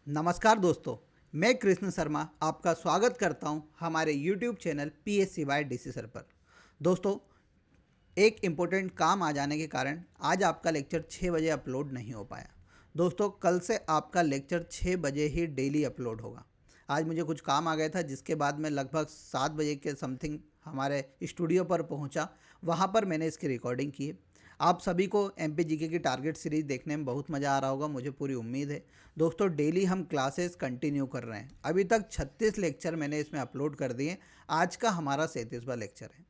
नमस्कार दोस्तों, मैं कृष्ण शर्मा आपका स्वागत करता हूं हमारे YouTube channel PSCY DC sir पर। दोस्तों, एक इम्पोर्टेंट काम आ जाने के कारण आज आपका लेक्चर 6 बजे अपलोड नहीं हो पाया। दोस्तों, कल से आपका लेक्चर 6 बजे ही डेली अपलोड होगा। आज मुझे कुछ काम आ गया था जिसके बाद मैं लगभग 7 बजे के समथिंग हमारे स्टूडियो पर पहुंचा। वहां पर मैंने इसकी रिकॉर्डिंग की है। आप सभी को MP GK की टारगेट सीरीज देखने में बहुत मज़ा आ रहा होगा, मुझे पूरी उम्मीद है। दोस्तों, डेली हम क्लासेस कंटिन्यू कर रहे हैं। अभी तक 36 लेक्चर मैंने इसमें अपलोड कर दिए। आज का हमारा 37वां लेक्चर है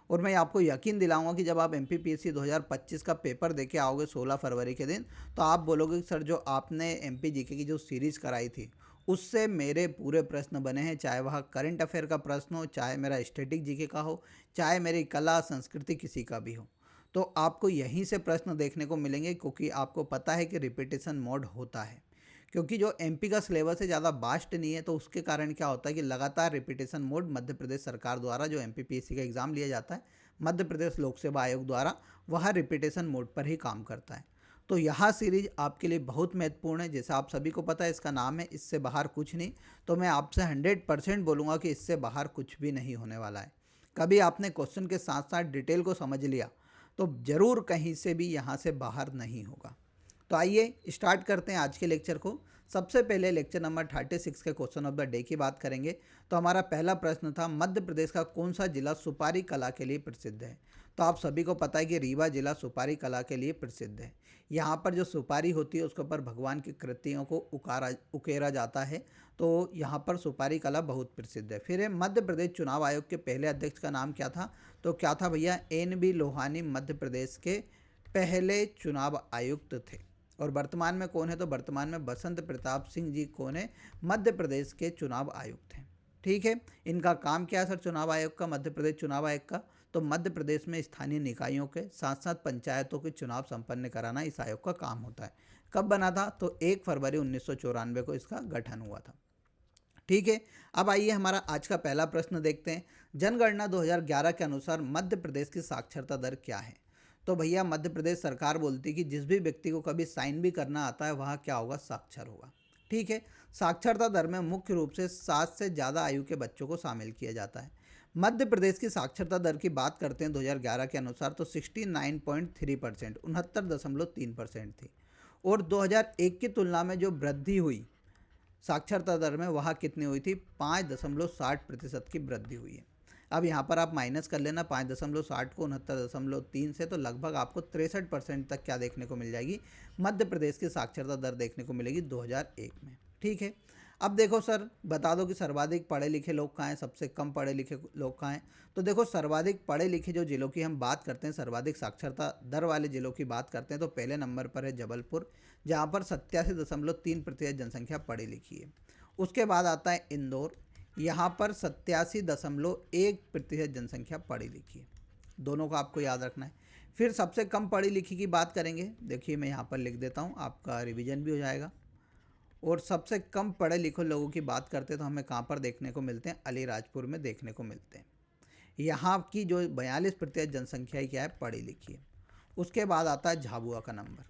और मैं आपको यकीन दिलाऊंगा कि जब आप MPPSC 2025 का पेपर देके आओगे 16 फरवरी के दिन, तो आप बोलोगे कि सर, जो आपने MP GK की जो सीरीज़ कराई थी उससे मेरे पूरे प्रश्न बने हैं, चाहे वह करंट अफेयर का प्रश्न हो, चाहे मेरा स्टैटिक GK का हो, चाहे मेरी कला संस्कृति किसी का भी हो। तो आपको यहीं से प्रश्न देखने को मिलेंगे, क्योंकि आपको पता है कि रिपीटेशन मोड होता है। क्योंकि जो MP का सिलेबस है ज़्यादा वास्ट नहीं है, तो उसके कारण क्या होता है कि लगातार रिपीटेशन मोड मध्य प्रदेश सरकार द्वारा जो MPPSC का एग्ज़ाम लिया जाता है मध्य प्रदेश लोक सेवा आयोग द्वारा, वह रिपीटेशन मोड पर ही काम करता है। तो यह सीरीज आपके लिए बहुत महत्वपूर्ण है। जैसा आप सभी को पता है, इसका नाम है इससे बाहर कुछ नहीं। तो मैं आपसे 100% बोलूँगा कि इससे बाहर कुछ भी नहीं होने वाला है। कभी आपने क्वेश्चन के साथ साथ डिटेल को समझ लिया तो ज़रूर कहीं से भी यहाँ से बाहर नहीं होगा। तो आइए स्टार्ट करते हैं आज के लेक्चर को। सबसे पहले लेक्चर नंबर 36 के क्वेश्चन ऑफ द डे की बात करेंगे। तो हमारा पहला प्रश्न था, मध्य प्रदेश का कौन सा जिला सुपारी कला के लिए प्रसिद्ध है। तो आप सभी को पता है कि रीवा जिला सुपारी कला के लिए प्रसिद्ध है। यहाँ पर जो सुपारी होती है उसके ऊपर भगवान की कृतियों को उकेरा जाता है। तो यहाँ पर सुपारी कला बहुत प्रसिद्ध है। फिर है, मध्य प्रदेश चुनाव आयोग के पहले अध्यक्ष का नाम क्या था। तो क्या था भैया, NB लोहानी मध्य प्रदेश के पहले चुनाव आयुक्त थे। और वर्तमान में कौन है, तो वर्तमान में बसंत प्रताप सिंह जी कौन है, मध्य प्रदेश के चुनाव आयुक्त हैं। ठीक है, इनका काम क्या है सर चुनाव आयोग का, मध्य प्रदेश चुनाव आयोग का। तो मध्य प्रदेश में स्थानीय निकायों के साथ साथ पंचायतों के चुनाव संपन्न कराना इस आयोग का काम होता है। कब बना था, तो 1 फरवरी 1994 को इसका गठन हुआ था। ठीक है, अब आइए हमारा आज का पहला प्रश्न देखते हैं। जनगणना 2011 के अनुसार मध्य प्रदेश की साक्षरता दर क्या है। तो भैया, मध्य प्रदेश सरकार बोलती है कि जिस भी व्यक्ति को कभी साइन भी करना आता है वह क्या होगा, साक्षर होगा। ठीक है, साक्षरता दर में मुख्य रूप से 7 से ज़्यादा आयु के बच्चों को शामिल किया जाता है। मध्य प्रदेश की साक्षरता दर की बात करते हैं 2011 के अनुसार, तो 69.3%, 69.3% थी। और 2001 की तुलना में जो वृद्धि हुई साक्षरता दर में, वहाँ कितनी हुई थी, 5.60% की वृद्धि हुई है। अब यहाँ पर आप माइनस कर लेना 5.60 को 69.3 से, तो लगभग आपको 63% तक क्या देखने को मिल जाएगी, मध्य प्रदेश की साक्षरता दर देखने को मिलेगी 2001 में। ठीक है, अब देखो सर, बता दो कि सर्वाधिक पढ़े लिखे लोग कहाँ हैं, सबसे कम पढ़े लिखे लोग कहाँ हैं। तो देखो, सर्वाधिक पढ़े लिखे जो जिलों की हम बात करते हैं, सर्वाधिक साक्षरता दर वाले जिलों की बात करते हैं, तो पहले नंबर पर है जबलपुर, जहाँ पर 87.3% जनसंख्या पढ़ी लिखी है। उसके बाद आता है इंदौर, यहाँ पर 87.1% जनसंख्या पढ़ी लिखी है। दोनों को आपको याद रखना है। फिर सबसे कम पढ़ी लिखी की बात करेंगे, देखिए मैं यहाँ पर लिख देता हूँ, आपका रिवीजन भी हो जाएगा। और सबसे कम पढ़े लिखे लोगों की बात करते हैं तो हमें कहाँ पर देखने को मिलते हैं, अलीराजपुर में देखने को मिलते हैं। यहाँ की जो 42% जनसंख्या क्या है, पढ़ी लिखी है। उसके बाद आता है झाबुआ का नंबर।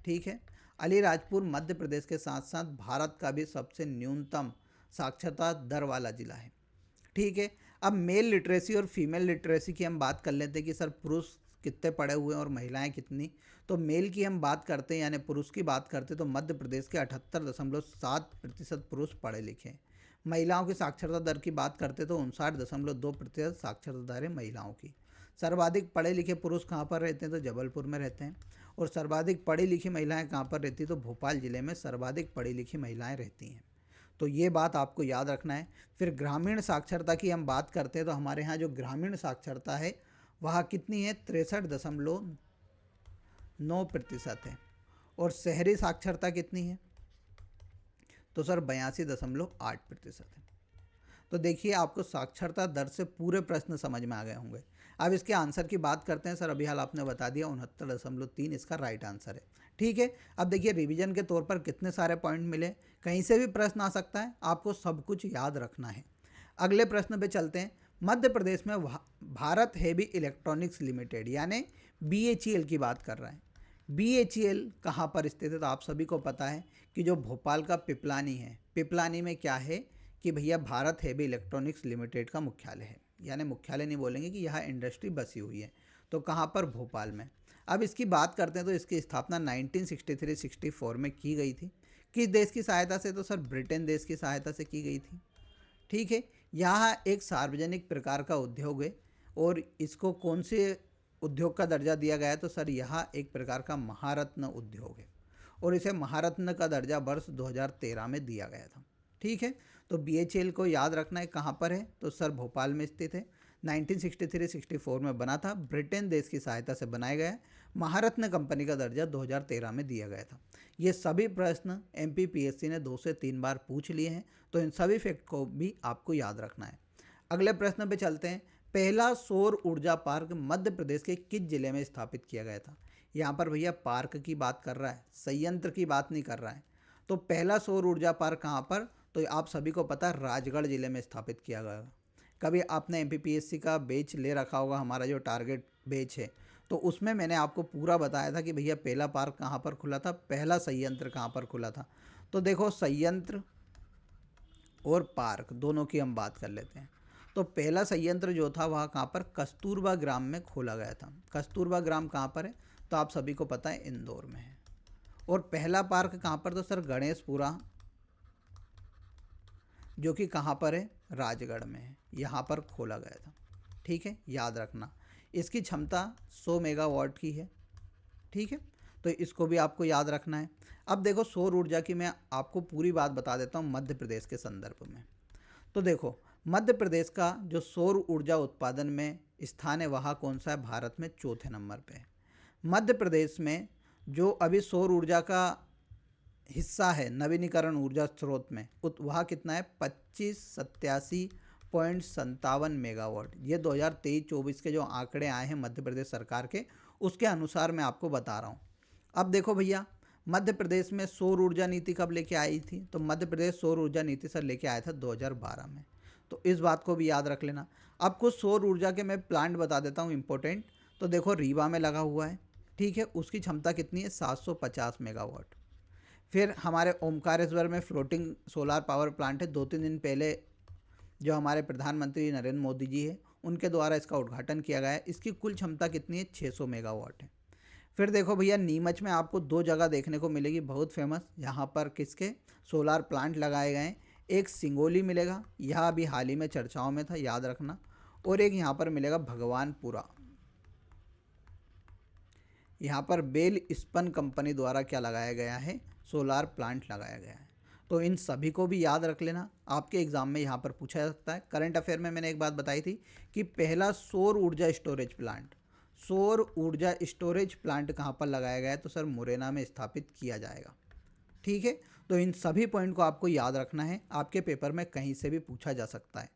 ठीक है, अलीराजपुर मध्य प्रदेश के साथ साथ भारत का भी सबसे न्यूनतम साक्षरता दर वाला जिला है। ठीक है, अब मेल लिटरेसी और फीमेल लिटरेसी की हम बात कर लेते हैं कि सर पुरुष कितने पढ़े हुए हैं और महिलाएं कितनी। तो मेल की हम बात करते हैं यानी पुरुष की बात करते हैं, तो मध्य प्रदेश के 78.7% पुरुष पढ़े लिखे हैं। महिलाओं की साक्षरता दर की बात करते तो 59.2% साक्षरता दर है महिलाओं की। सर्वाधिक पढ़े लिखे पुरुष कहाँ पर रहते हैं, तो जबलपुर में रहते हैं। और सर्वाधिक पढ़ी लिखी महिलाएं कहाँ पर रहती हैं, तो भोपाल ज़िले में सर्वाधिक पढ़ी लिखी महिलाएं रहती हैं। तो ये बात आपको याद रखना है। फिर ग्रामीण साक्षरता की हम बात करते हैं, तो हमारे यहाँ जो ग्रामीण साक्षरता है वह कितनी है, 63.9% है। और शहरी साक्षरता कितनी है, तो सर 82.8% है। तो देखिए, आपको साक्षरता दर से पूरे प्रश्न समझ में आ गए होंगे। अब इसके आंसर की बात करते हैं। सर, अभी हाल आपने बता दिया 69.3 इसका राइट आंसर है। ठीक है, अब देखिए रिवीजन के तौर पर कितने सारे पॉइंट मिले, कहीं से भी प्रश्न आ सकता है, आपको सब कुछ याद रखना है। अगले प्रश्न पे चलते हैं। मध्य प्रदेश में भारत हेवी इलेक्ट्रॉनिक्स लिमिटेड यानी BHEL की बात कर रहा है। BHEL कहाँ पर स्थित है? तो आप सभी को पता है कि जो भोपाल का पिपलानी है, पिपलानी में क्या है कि भैया भारत हेवी इलेक्ट्रॉनिक्स लिमिटेड का मुख्यालय है। यानी मुख्यालय नहीं बोलेंगे कि यहाँ इंडस्ट्री बसी हुई है। तो कहाँ पर? भोपाल में। अब इसकी बात करते हैं तो इसकी स्थापना 1963-64 में की गई थी। किस देश की सहायता से? तो सर ब्रिटेन देश की सहायता से की गई थी। ठीक है। यहाँ एक सार्वजनिक प्रकार का उद्योग है और इसको कौन से उद्योग का दर्जा दिया गया है? तो सर यहाँ एक प्रकार का महारत्न उद्योग है और इसे महारत्न का दर्जा वर्ष 2013 में दिया गया था। ठीक है। तो BHEL को याद रखना है कहाँ पर है? तो सर भोपाल में स्थित है। 1963-64 में बना था, ब्रिटेन देश की सहायता से बनाया गया है। महारत्न कंपनी का दर्जा 2013 में दिया गया था। ये सभी प्रश्न MPPSC ने 2 से 3 बार पूछ लिए हैं, तो इन सभी फैक्ट को भी आपको याद रखना है। अगले प्रश्न पे चलते हैं। पहला सौर ऊर्जा पार्क मध्य प्रदेश के किस जिले में स्थापित किया गया था? यहाँ पर भैया पार्क की बात कर रहा है, संयंत्र की बात नहीं कर रहा है। तो पहला सौर ऊर्जा पार्क कहाँ पर? तो आप सभी को पता है राजगढ़ जिले में स्थापित किया गया। कभी आपने MPPSC का बैच ले रखा होगा, हमारा जो टारगेट बैच है, तो उसमें मैंने आपको पूरा बताया था कि भैया पहला पार्क कहाँ पर खुला था, पहला संयंत्र कहाँ पर खुला था। तो देखो संयंत्र और पार्क दोनों की हम बात कर लेते हैं। तो पहला संयंत्र जो था वह कहाँ पर? कस्तूरबा ग्राम में खोला गया था। कस्तूरबा ग्राम कहाँ पर है? तो आप सभी को पता है इंदौर में है। और पहला पार्क कहाँ पर? तो सर गणेशपुरा, जो कि कहाँ पर है? राजगढ़ में है। यहाँ पर खोला गया था। ठीक है, याद रखना। इसकी क्षमता 100 मेगावाट की है। ठीक है, तो इसको भी आपको याद रखना है। अब देखो सौर ऊर्जा की मैं आपको पूरी बात बता देता हूँ मध्य प्रदेश के संदर्भ में। तो देखो मध्य प्रदेश का जो सौर ऊर्जा उत्पादन में स्थान है वहाँ कौन सा है? भारत में चौथे नंबर पे है। मध्य प्रदेश में जो अभी सौर ऊर्जा का हिस्सा है नवीनीकरण ऊर्जा स्रोत में, वहाँ कितना है? 2587.57 मेगावाट। ये 2023-24 के जो आंकड़े आए हैं मध्य प्रदेश सरकार के, उसके अनुसार मैं आपको बता रहा हूँ। अब देखो भैया मध्य प्रदेश में सौर ऊर्जा नीति कब लेके आई थी? तो मध्य प्रदेश सौर ऊर्जा नीति सर लेके आया था 2012 में। तो इस बात को भी याद रख लेना। अब कुछ सौर ऊर्जा के मैं प्लांट बता देता हूँ इंपॉर्टेंट। तो देखो रीवा में लगा हुआ है। ठीक है, उसकी क्षमता कितनी है? 750 मेगावाट। फिर हमारे ओमकारेश्वर में फ्लोटिंग सोलार पावर प्लांट है। 2-3 दिन पहले जो हमारे प्रधानमंत्री नरेंद्र मोदी जी है उनके द्वारा इसका उद्घाटन किया गया है। इसकी कुल क्षमता कितनी है? 600 मेगावाट है। फिर देखो भैया नीमच में आपको 2 जगह देखने को मिलेगी बहुत फेमस, यहाँ पर किसके सोलार प्लांट लगाए गए हैं। एक सिंगोली मिलेगा, यह अभी हाल ही में चर्चाओं में था, याद रखना। और एक यहाँ पर मिलेगा भगवानपुरा। यहाँ पर बेल स्पन कंपनी द्वारा क्या लगाया गया है? सोलार प्लांट लगाया गया है। तो इन सभी को भी याद रख लेना, आपके एग्जाम में यहाँ पर पूछा जा सकता है। करंट अफेयर में मैंने एक बात बताई थी कि पहला सौर ऊर्जा स्टोरेज प्लांट, सौर ऊर्जा स्टोरेज प्लांट कहाँ पर लगाया गया है? तो सर मुरैना में स्थापित किया जाएगा। ठीक है, तो इन सभी पॉइंट को आपको याद रखना है, आपके पेपर में कहीं से भी पूछा जा सकता है।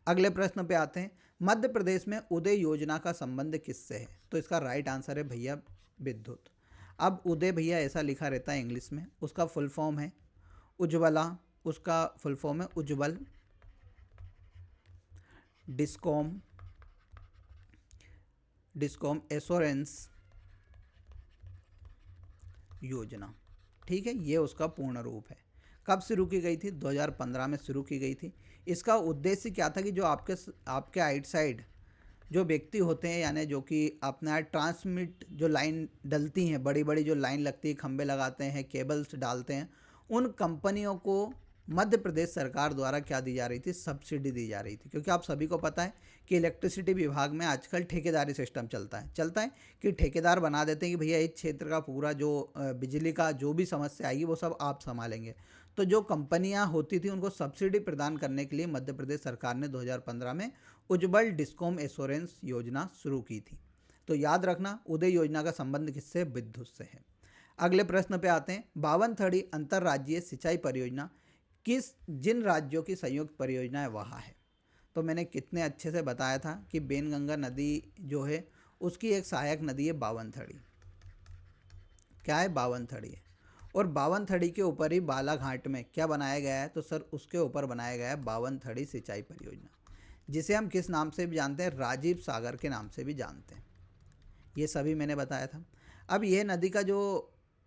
अगले प्रश्न पे आते हैं। मध्य प्रदेश में उदय योजना का संबंध किससे है? तो इसका राइट आंसर है भैया विद्युत। अब उदय भैया ऐसा लिखा रहता है इंग्लिश में, उसका फुल फॉर्म है उज्ज्वला, उसका फुल फॉर्म है उज्ज्वल डिस्कॉम एश्योरेंस योजना। ठीक है, ये उसका पूर्ण रूप है। कब शुरू की गई थी? 2015 में शुरू की गई थी। इसका उद्देश्य क्या था कि जो आपके आउटसाइड जो व्यक्ति होते हैं, यानी जो कि अपना ट्रांसमिट जो लाइन डलती हैं, बड़ी बड़ी जो लाइन लगती है, खंबे लगाते हैं, केबल्स डालते हैं, उन कंपनियों को मध्य प्रदेश सरकार द्वारा क्या दी जा रही थी? सब्सिडी दी जा रही थी। क्योंकि आप सभी को पता है कि इलेक्ट्रिसिटी विभाग में आजकल ठेकेदारी सिस्टम चलता है कि ठेकेदार बना देते हैं कि भैया इस क्षेत्र का पूरा जो बिजली का जो भी समस्या आएगी वो सब आप संभालेंगे। तो जो कंपनियां होती थी उनको सब्सिडी प्रदान करने के लिए मध्य प्रदेश सरकार ने 2015 में उज्ज्वल डिस्कॉम एश्योरेंस योजना शुरू की थी। तो याद रखना उदय योजना का संबंध किससे? विद्युत से है। अगले प्रश्न पे आते हैं। 52 अंतर्राज्यीय सिंचाई परियोजना जिन राज्यों की संयुक्त परियोजना है वहाँ है। तो मैंने कितने अच्छे से बताया था कि बेनगंगा नदी जो है उसकी एक सहायक नदी है बावनथड़ी। क्या है? बावनथड़ी है। और बावनथड़ी के ऊपर ही बालाघाट में क्या बनाया गया है? तो सर उसके ऊपर बनाया गया है बावनथड़ी सिंचाई परियोजना, जिसे हम किस नाम से भी जानते हैं? राजीव सागर के नाम से भी जानते हैं। ये सभी मैंने बताया था। अब यह नदी का जो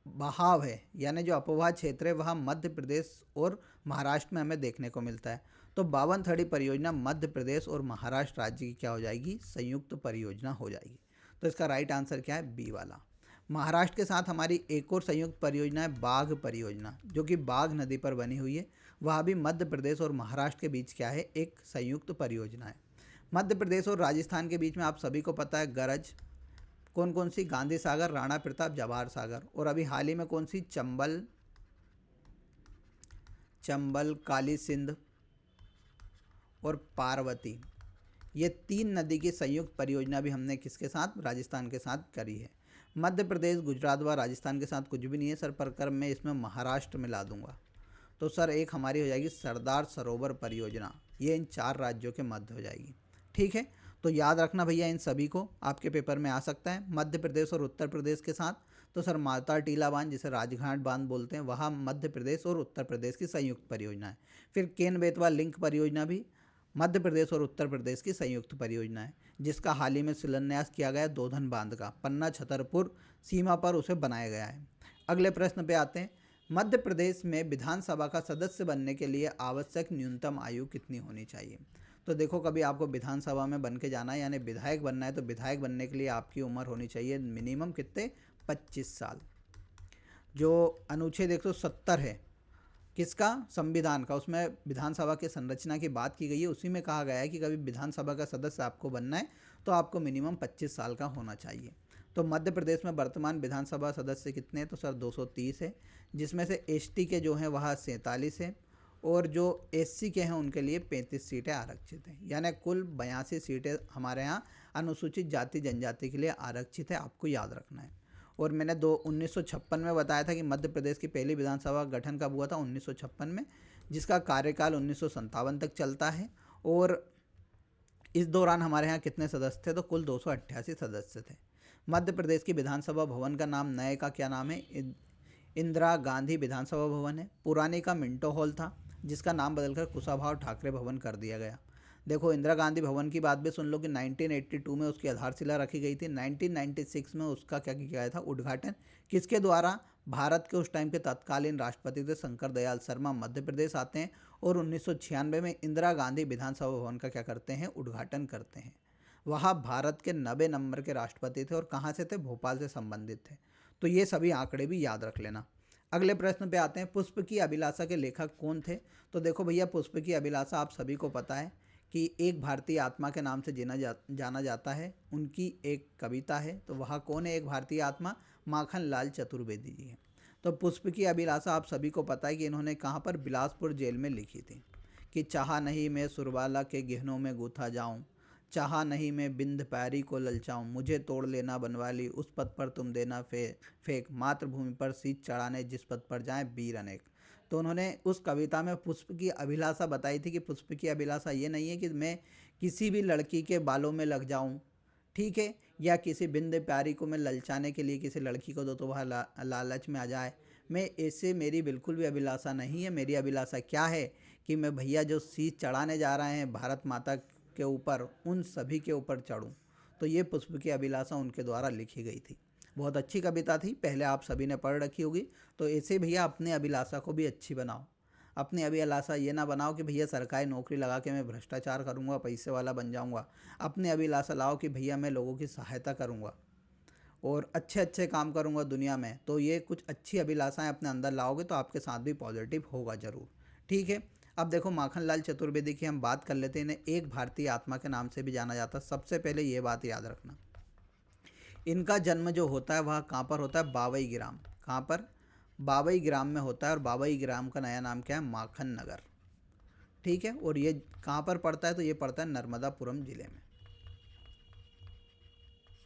बहाव है यानी जो अपवाह क्षेत्र है वह मध्य प्रदेश और महाराष्ट्र में हमें देखने को मिलता है। तो 52 परियोजना मध्य प्रदेश और महाराष्ट्र राज्य की क्या हो जाएगी, संयुक्त परियोजना हो जाएगी। तो इसका राइट आंसर क्या है, बी वाला। महाराष्ट्र के साथ हमारी एक और संयुक्त परियोजना है बाघ परियोजना, जो कि बाघ नदी पर बनी हुई है। वह भी मध्य प्रदेश और महाराष्ट्र के बीच क्या है, एक संयुक्त परियोजना है। मध्य प्रदेश और राजस्थान के बीच में आप सभी को पता है गरज, कौन कौन सी, गांधी सागर, राणा प्रताप, जवाहर सागर, और अभी हाल ही में कौन सी, चंबल, काली सिंध और पार्वती। ये 3 नदी की संयुक्त परियोजना भी हमने किसके साथ, राजस्थान के साथ करी है। मध्य प्रदेश, गुजरात व राजस्थान के साथ कुछ भी नहीं है सर, पर मैं इसमें महाराष्ट्र मिला दूंगा। तो सर एक हमारी हो जाएगी सरदार सरोवर परियोजना, ये इन 4 राज्यों के मध्य हो जाएगी। ठीक है, तो याद रखना भैया, इन सभी को आपके पेपर में आ सकता है। मध्य प्रदेश और उत्तर प्रदेश के साथ तो सर माता टीला बांध, जिसे राजघाट बांध बोलते हैं, वहाँ मध्य प्रदेश और उत्तर प्रदेश की संयुक्त परियोजना है। फिर केन बेतवा लिंक परियोजना भी मध्य प्रदेश और उत्तर प्रदेश की संयुक्त परियोजना है, जिसका हाल ही में शिलान्यास किया गया दोधन बांध का, पन्ना छतरपुर सीमा पर उसे बनाया गया है। अगले प्रश्न पे आते हैं। मध्य प्रदेश में विधानसभा का सदस्य बनने के लिए आवश्यक न्यूनतम आयु कितनी होनी चाहिए। तो देखो, कभी आपको विधानसभा में बन के जाना है यानी विधायक बनना है, तो विधायक बनने के लिए आपकी उम्र होनी चाहिए मिनिमम कितने, 25 साल। जो अनुच्छेद 170 है किसका, संविधान का, उसमें विधानसभा की संरचना की बात की गई है। उसी में कहा गया है कि कभी विधानसभा का सदस्य आपको बनना है तो आपको मिनिमम 25 साल का होना चाहिए। तो मध्य प्रदेश में वर्तमान विधानसभा सदस्य कितने हैं, तो सर 230 है, जिसमें से एसटी के जो हैं वह 47 है, और जो एससी के हैं उनके लिए 35 सीटें आरक्षित हैं। यानी कुल 82 सीटें हमारे यहाँ अनुसूचित जाति जनजाति के लिए आरक्षित है, आपको याद रखना है। और मैंने 1956 में बताया था कि मध्य प्रदेश की पहली विधानसभा का गठन कब हुआ था, 1956 में, जिसका कार्यकाल 1957 तक चलता है। और इस दौरान हमारे यहाँ कितने सदस्य थे, तो कुल 288 सदस्य थे। मध्य प्रदेश की विधानसभा भवन का नाम नए का क्या नाम है, इंदिरा गांधी विधानसभा भवन है। पुराने का मिंटो हॉल था, जिसका नाम बदलकर कुशाभाऊ ठाकरे भवन कर दिया गया। देखो, इंदिरा गांधी भवन की बात भी सुन लो कि 1982 में उसकी आधारशिला रखी गई थी। 1996 में उसका क्या किया गया था, उद्घाटन, किसके द्वारा, भारत के उस टाइम के तत्कालीन राष्ट्रपति थे शंकर दयाल शर्मा मध्य प्रदेश आते हैं और 1996 में इंदिरा गांधी विधानसभा भवन का क्या करते हैं, उद्घाटन करते हैं। वह भारत के 90 नंबर के राष्ट्रपति थे और कहाँ से थे, भोपाल से संबंधित थे। तो ये सभी आंकड़े भी याद रख लेना। अगले प्रश्न पे आते हैं, पुष्प की अभिलाषा के लेखक कौन थे। तो देखो भैया, पुष्प की अभिलाषा आप सभी को पता है कि एक भारतीय आत्मा के नाम से जाना जाता है। उनकी एक कविता है, तो वह कौन है एक भारतीय आत्मा, माखन लाल चतुर्वेदी जी हैं। तो पुष्प की अभिलाषा आप सभी को पता है कि इन्होंने कहाँ पर, बिलासपुर जेल में लिखी थी कि चाहा नहीं मैं सुरबाला के गहनों में गूथा जाऊं, चाहा नहीं मैं बिंद पैरी को ललचाऊं, मुझे तोड़ लेना बनवाली उस पद पर तुम देना फेंक, मातृभूमि पर शीत चढ़ाने जिस पद पर जाएं वीर अनेक। तो उन्होंने उस कविता में पुष्प की अभिलाषा बताई थी कि पुष्प की अभिलाषा ये नहीं है कि मैं किसी भी लड़की के बालों में लग जाऊं, ठीक है, या किसी बिंद प्यारी को मैं ललचाने के लिए किसी लड़की को दो तो वह लालच में आ जाए। मैं ऐसे, मेरी बिल्कुल भी अभिलाषा नहीं है। मेरी अभिलाषा क्या है कि मैं भैया जो शीत चढ़ाने जा रहे हैं भारत माता के ऊपर, उन सभी के ऊपर चढ़ूं। तो ये पुष्प की अभिलाषा उनके द्वारा लिखी गई थी। बहुत अच्छी कविता थी, पहले आप सभी ने पढ़ रखी होगी। तो ऐसे भैया अपने अभिलाषा को भी अच्छी बनाओ। अपनी अभिलाषा ये ना बनाओ कि भैया सरकारी नौकरी लगा के मैं भ्रष्टाचार करूँगा, पैसे वाला बन जाऊँगा। अपनी अभिलाषा लाओ कि भैया मैं लोगों की सहायता करूँगा और अच्छे अच्छे काम करूँगा दुनिया में। तो ये कुछ अच्छी अभिलाषाएँ अपने अंदर लाओगे तो आपके साथ भी पॉजिटिव होगा ज़रूर। ठीक है, अब देखो माखनलाल चतुर्वेदी की हम बात कर लेते हैं। इन्हें एक भारतीय आत्मा के नाम से भी जाना जाता है। सबसे पहले ये बात याद रखना, इनका जन्म जो होता है वह कहाँ पर होता है, बाबई ग्राम। कहाँ पर, बाबई ग्राम में होता है। और बाबई ग्राम का नया नाम क्या है, माखन नगर। ठीक है, और ये कहाँ पर पड़ता है, तो ये पड़ता है नर्मदापुरम जिले में।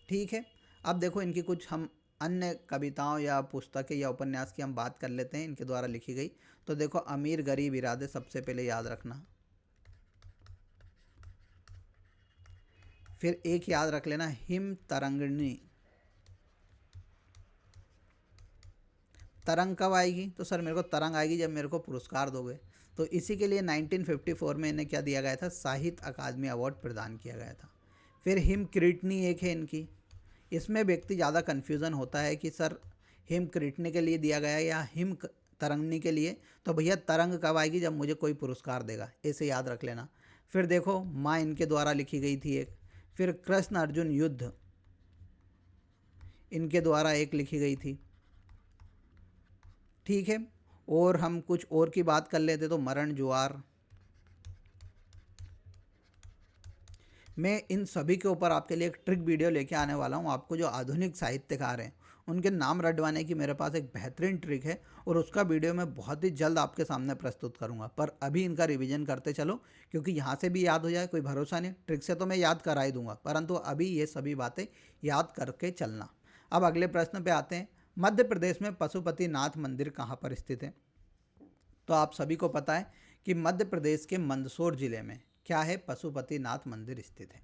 ठीक है, अब देखो इनकी कुछ हम अन्य कविताओं या पुस्तकें या उपन्यास की हम बात कर लेते हैं इनके द्वारा लिखी गई। तो देखो, अमीर गरीब इरादे सबसे पहले याद रखना। फिर एक याद रख लेना, हिम तरंगिणी। तरंग कब आएगी, तो सर मेरे को तरंग आएगी जब मेरे को पुरस्कार दोगे। तो इसी के लिए 1954 में इन्हें क्या दिया गया था, साहित्य अकादमी अवार्ड प्रदान किया गया था। फिर हिम किरीटनी एक है इनकी, इसमें व्यक्ति ज़्यादा कन्फ्यूज़न होता है कि सर हिम क्रीटने के लिए दिया गया है या हिम तरंगनी के लिए। तो भैया तरंग कब आएगी? जब मुझे कोई पुरस्कार देगा, ऐसे याद रख लेना। फिर देखो माँ इनके द्वारा लिखी गई थी एक, फिर कृष्ण अर्जुन युद्ध इनके द्वारा एक लिखी गई थी, ठीक है। और हम कुछ और की बात कर लेते तो मरण ज्वार। मैं इन सभी के ऊपर आपके लिए एक ट्रिक वीडियो लेके आने वाला हूँ। आपको जो आधुनिक साहित्यकार हैं उनके नाम रटवाने की मेरे पास एक बेहतरीन ट्रिक है, और उसका वीडियो मैं बहुत ही जल्द आपके सामने प्रस्तुत करूँगा। पर अभी इनका रिवीजन करते चलो, क्योंकि यहाँ से भी याद हो जाए कोई भरोसा नहीं। ट्रिक से तो मैं याद करा ही दूंगा, परंतु अभी ये सभी बातें याद करके चलना। अब अगले प्रश्न पे आते हैं। मध्य प्रदेश में पशुपतिनाथ मंदिर कहाँ पर स्थित है? तो आप सभी को पता है कि मध्य प्रदेश के मंदसौर जिले में क्या है? पशुपतिनाथ मंदिर स्थित है।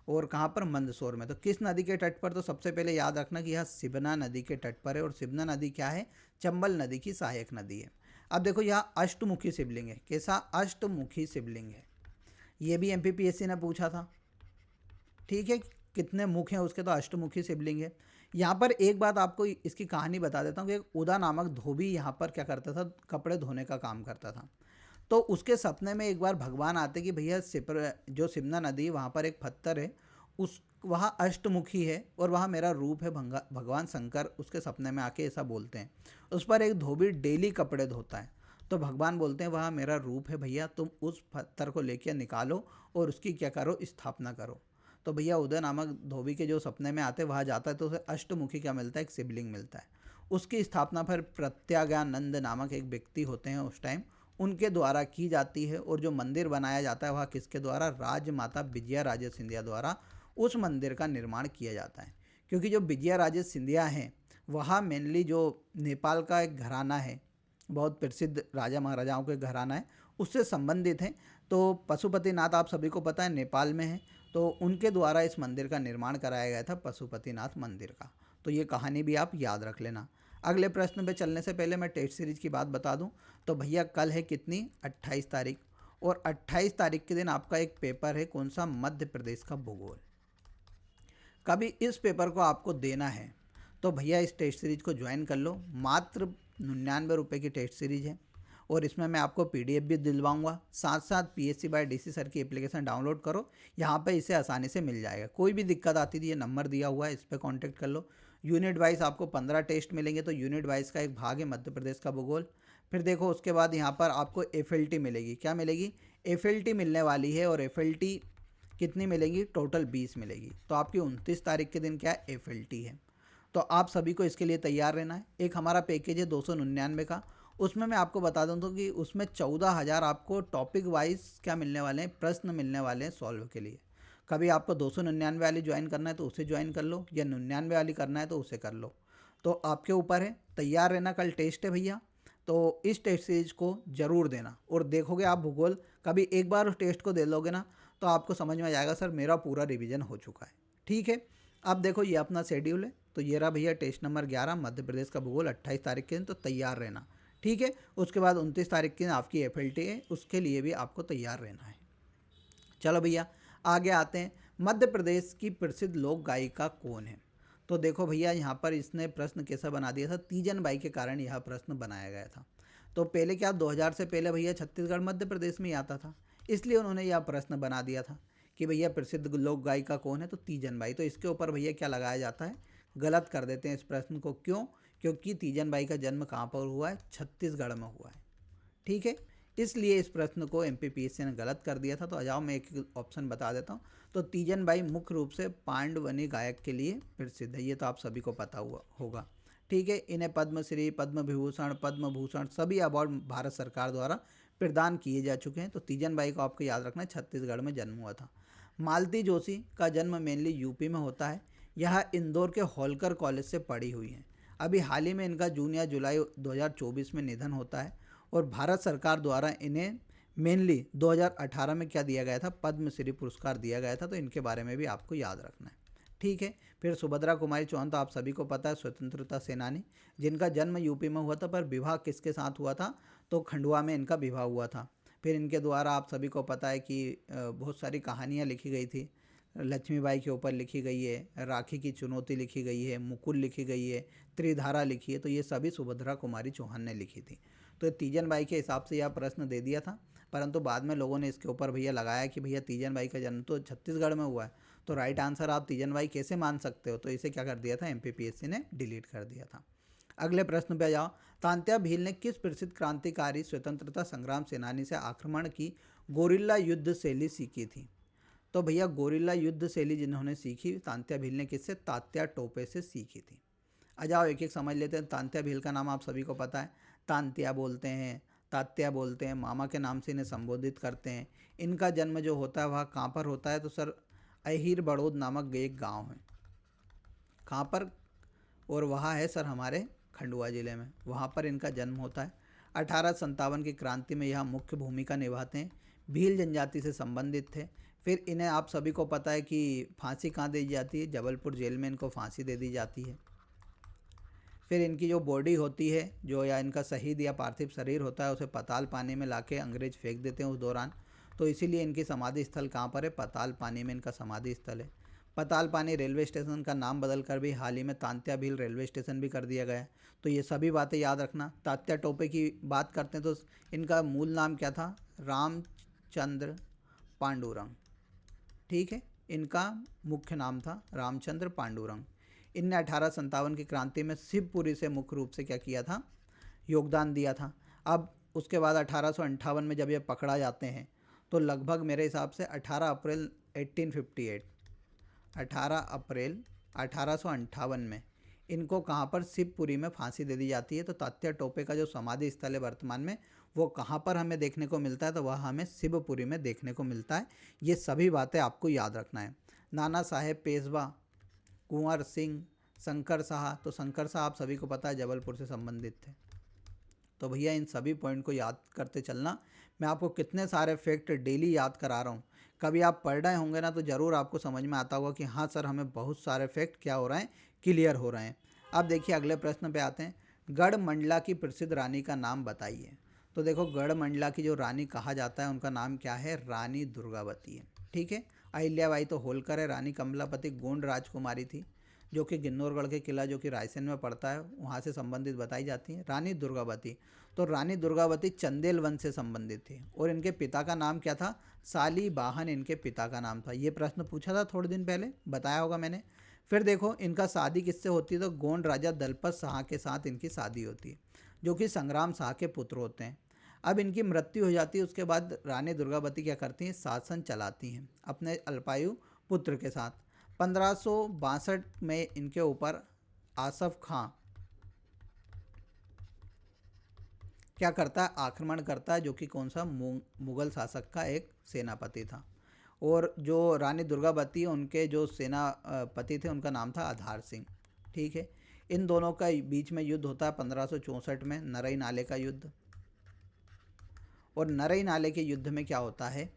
और कहाँ पर? मंदसौर में। तो किस नदी के तट पर? तो सबसे पहले याद रखना कि यह सिबना नदी के तट पर है, और सिबना नदी क्या है? चंबल नदी की सहायक नदी है। अब देखो यहाँ अष्टमुखी शिवलिंग है। कैसा? अष्टमुखी शिवलिंग है। ये भी एमपीपीएससी ने पूछा था, ठीक है। कितने मुख हैं उसके? तो अष्टमुखी शिवलिंग है। यहाँ पर एक बात आपको इसकी कहानी बता देता हूँ कि एक उदा नामक धोबी यहाँ पर क्या करता था? कपड़े धोने का काम करता था। तो उसके सपने में एक बार भगवान आते कि भैया जो सिमना नदी वहाँ पर एक पत्थर है, उस वहाँ अष्टमुखी है और वहाँ मेरा रूप है। भगवान शंकर उसके सपने में आके ऐसा बोलते हैं। उस पर एक धोबी डेली कपड़े धोता है। तो भगवान बोलते हैं वहाँ मेरा रूप है भैया, तुम उस पत्थर को लेके निकालो और उसकी क्या करो? स्थापना करो। तो भैया उदय नामक धोबी के जो सपने में आते वहाँ जाता है, तो उसे अष्टमुखी क्या मिलता है? एक शिवलिंग मिलता है। उसकी स्थापना फिर प्रत्यागानंद नामक एक व्यक्ति होते हैं उस टाइम, उनके द्वारा की जाती है। और जो मंदिर बनाया जाता है वह किसके द्वारा? राजमाता विजया राजे सिंधिया द्वारा उस मंदिर का निर्माण किया जाता है। क्योंकि जो विजया राजे सिंधिया हैं वह मेनली जो नेपाल का एक घराना है, बहुत प्रसिद्ध राजा महाराजाओं के घराना है, उससे संबंधित हैं। तो पशुपतिनाथ आप सभी को पता है नेपाल में है, तो उनके द्वारा इस मंदिर का निर्माण कराया गया था, पशुपतिनाथ मंदिर का। तो ये कहानी भी आप याद रख लेना। अगले प्रश्न पे चलने से पहले मैं टेस्ट सीरीज की बात बता दूं। तो भैया कल है कितनी? 28 तारीख। और 28 तारीख के दिन आपका एक पेपर है। कौन सा? मध्य प्रदेश का भूगोल। कभी इस पेपर को आपको देना है तो भैया इस टेस्ट सीरीज को ज्वाइन कर लो। मात्र 99 रुपये की टेस्ट सीरीज है, और इसमें मैं आपको पीडीएफ भी दिलवाऊंगा। साथ साथ पीएससी बाय डीसी सर की एप्लीकेशन डाउनलोड करो, यहाँ पे इसे आसानी से मिल जाएगा। कोई भी दिक्कत आती थी, ये नंबर दिया हुआ है, इस पर कॉन्टैक्ट कर लो। यूनिट वाइज आपको 15 टेस्ट मिलेंगे, तो यूनिट वाइज का एक भाग है मध्य प्रदेश का भूगोल। फिर देखो उसके बाद यहाँ पर आपको एफएलटी मिलेगी। क्या मिलेगी? एफएलटी मिलने वाली है, और एफएलटी कितनी मिलेगी? टोटल 20 मिलेगी। तो आपकी 29 तारीख के दिन क्या है? एफएलटी है। तो आप सभी को इसके लिए तैयार रहना है। एक हमारा पैकेज है 299 का, उसमें मैं आपको बता दूं तो कि उसमें 14,000 आपको टॉपिक वाइज क्या मिलने वाले हैं? प्रश्न मिलने वाले हैं सॉल्व के लिए। कभी आपको 299 वाली ज्वाइन करना है तो उसे ज्वाइन कर लो, या 99 वाली करना है तो उसे कर लो। तो आपके ऊपर है, तैयार रहना। कल टेस्ट है भैया, तो इस टेस्ट सीरीज को ज़रूर देना। और देखोगे आप भूगोल, कभी एक बार उस टेस्ट को दे लोगे ना तो आपको समझ में आ जाएगा सर मेरा पूरा रिवीजन हो चुका है, ठीक है। अब देखो ये अपना शेड्यूल है। तो ये रहा भैया टेस्ट नंबर 11 मध्य प्रदेश का भूगोल 28 तारीख के दिन, तो तैयार रहना, ठीक है। उसके बाद 29 तारीख के दिन आपकी एफएलटी है, उसके लिए भी आपको तैयार रहना है। चलो भैया आगे आते हैं। मध्य प्रदेश की प्रसिद्ध लोक गायिका कौन है? तो देखो भैया यहाँ पर इसने प्रश्न कैसा बना दिया था? तीजन बाई के कारण यह प्रश्न बनाया गया था। तो पहले क्या 2000 से पहले भैया छत्तीसगढ़ मध्य प्रदेश में ही आता था, इसलिए उन्होंने यह प्रश्न बना दिया था कि भैया प्रसिद्ध लोक गायिका कौन है? तो तीजन बाई। तो इसके ऊपर भैया क्या लगाया जाता है? गलत कर देते हैं इस प्रश्न को। क्यों? क्योंकि तीजन बाई का जन्म कहाँ पर हुआ है? छत्तीसगढ़ में हुआ है, ठीक है। इसलिए इस प्रश्न को एमपीपीएससी ने गलत कर दिया था। तो आ जाओ मैं एक ऑप्शन बता देता हूँ। तो तीजन बाई मुख्य रूप से पांडवनी गायक के लिए प्रसिद्ध है, ये तो आप सभी को पता हुआ होगा, ठीक है। इन्हें पद्मश्री, पद्म विभूषण, पद्म भूषण सभी अवार्ड भारत सरकार द्वारा प्रदान किए जा चुके हैं। तो तीजन बाई को आपको याद रखना है, छत्तीसगढ़ में जन्म हुआ था। मालती जोशी का जन्म मेनली यूपी में होता है। यह इंदौर के होलकर कॉलेज से पढ़ी हुई हैं। अभी हाल ही में इनका जून या जुलाई 2024 में निधन होता है, और भारत सरकार द्वारा इन्हें मेनली 2018 में क्या दिया गया था? पद्मश्री पुरस्कार दिया गया था। तो इनके बारे में भी आपको याद रखना है, ठीक है। फिर सुभद्रा कुमारी चौहान तो आप सभी को पता है, स्वतंत्रता सेनानी, जिनका जन्म यूपी में हुआ था, पर विवाह किसके साथ हुआ था? तो खंडवा में इनका विवाह हुआ था। फिर इनके द्वारा आप सभी को पता है कि बहुत सारी कहानियाँ लिखी गई थी। लक्ष्मीबाई के ऊपर लिखी गई है, राखी की चुनौती लिखी गई है, मुकुल लिखी गई है, त्रिधारा लिखी है, तो ये सभी सुभद्रा कुमारी चौहान ने लिखी थी। तो तीजन बाई के हिसाब से यह प्रश्न दे दिया था, परंतु बाद में लोगों ने इसके ऊपर भैया लगाया कि भैया तीजन बाई का जन्म तो छत्तीसगढ़ में हुआ है, तो राइट आंसर आप तीजन बाई कैसे मान सकते हो, तो इसे क्या कर दिया था, MPPSC ने डिलीट कर दिया था। अगले प्रश्न पे जाओ। तांत्या भील ने किस प्रसिद्ध क्रांतिकारी स्वतंत्रता संग्राम सेनानी से आक्रमण की गोरिल्ला युद्ध शैली सीखी थी? तो भैया गोरिल्ला युद्ध शैली जिन्होंने सीखी तांत्या भील ने किससे, तात्या टोपे से सीखी थी। आ जाओ एक एक समझ लेते हैं। तांत्या भील का नाम आप सभी को पता है, तांत्या बोलते हैं, तात्या बोलते हैं, मामा के नाम से इन्हें संबोधित करते हैं। इनका जन्म जो होता है वह कहाँ पर होता है, तो सर अहिर बड़ौद नामक एक गाँव है, कहाँ पर, और वहाँ है सर हमारे खंडवा ज़िले में, वहाँ पर इनका जन्म होता है। 1857 की क्रांति में यह मुख्य भूमिका निभाते हैं, भील जनजाति से संबंधित थे। फिर इन्हें आप सभी को पता है कि फांसी कहाँ दी जाती है, जबलपुर जेल में इनको फांसी दे दी जाती है। फिर इनकी जो बॉडी होती है, जो या इनका शहीद या पार्थिव शरीर होता है, उसे पाताल पानी में लाके अंग्रेज फेंक देते हैं उस दौरान, तो इसीलिए इनकी समाधि स्थल कहाँ पर है, पाताल पानी में इनका समाधि स्थल है। पाताल पानी रेलवे स्टेशन का नाम बदलकर भी हाल ही में तांत्या भील रेलवे स्टेशन भी कर दिया गया है, तो ये सभी बातें याद रखना। तात्या टोपे की बात करते हैं तो इनका मूल नाम क्या था, रामचंद्र पांडुरंग, ठीक है, इनका मुख्य नाम था रामचंद्र पांडुरंग। इनने 1857 की क्रांति में शिवपुरी से मुख्य रूप से क्या किया था, योगदान दिया था। अब उसके बाद 1858 में जब ये पकड़ा जाते हैं तो लगभग मेरे हिसाब से 18 अप्रैल 1858, 18 अप्रैल 1858 में इनको कहाँ पर, शिवपुरी में फांसी दे दी जाती है। तो तात्या टोपे का जो समाधि स्थल है वर्तमान में वो कहाँ पर हमें देखने को मिलता है, तो वह हमें शिवपुरी में देखने को मिलता है। ये सभी बातें आपको याद रखना है। नाना साहेब पेशवा, कुंवर सिंह, शंकर शाह, तो शंकर शाह आप सभी को पता है जबलपुर से संबंधित थे। तो भैया इन सभी पॉइंट को याद करते चलना। मैं आपको कितने सारे फैक्ट डेली याद करा रहा हूँ, कभी आप पढ़ रहे होंगे ना तो ज़रूर आपको समझ में आता होगा कि हाँ सर हमें बहुत सारे फैक्ट क्या हो रहे हैं, क्लियर हो रहे हैं। अब देखिए अगले प्रश्न पे आते हैं। गढ़मंडला की प्रसिद्ध रानी का नाम बताइए। तो देखो गढ़मंडला की जो रानी कहा जाता है उनका नाम क्या है, रानी दुर्गावती है, ठीक है। अहिल्याबाई तो होलकर है, रानी कमलापति गोंड राजकुमारी थी जो कि गिन्नौरगढ़ के किला जो कि रायसेन में पड़ता है वहाँ से संबंधित बताई जाती है। रानी दुर्गावती, तो रानी दुर्गावती चंदेल वंश से संबंधित थी और इनके पिता का नाम क्या था, सालीबाहन इनके पिता का नाम था। ये प्रश्न पूछा था थोड़े दिन पहले, बताया होगा मैंने। फिर देखो इनका शादी किससे होती है, तो गोंड राजा दलपत शाह के साथ इनकी शादी होती है जो कि संग्राम शाह के पुत्र होते हैं। अब इनकी मृत्यु हो जाती है, उसके बाद रानी दुर्गावती क्या करती हैं, शासन चलाती हैं अपने अल्पायु पुत्र के साथ। 1562 में इनके ऊपर आसफ खां क्या करता है, आक्रमण करता है, जो कि कौन सा, मुगल शासक का एक सेनापति था। और जो रानी दुर्गावती उनके जो सेनापति थे उनका नाम था आधार सिंह, ठीक है। इन दोनों का बीच में युद्ध होता है 1564 में, नरई नाले का युद्ध। और नरई नाले के युद्ध में क्या होता है,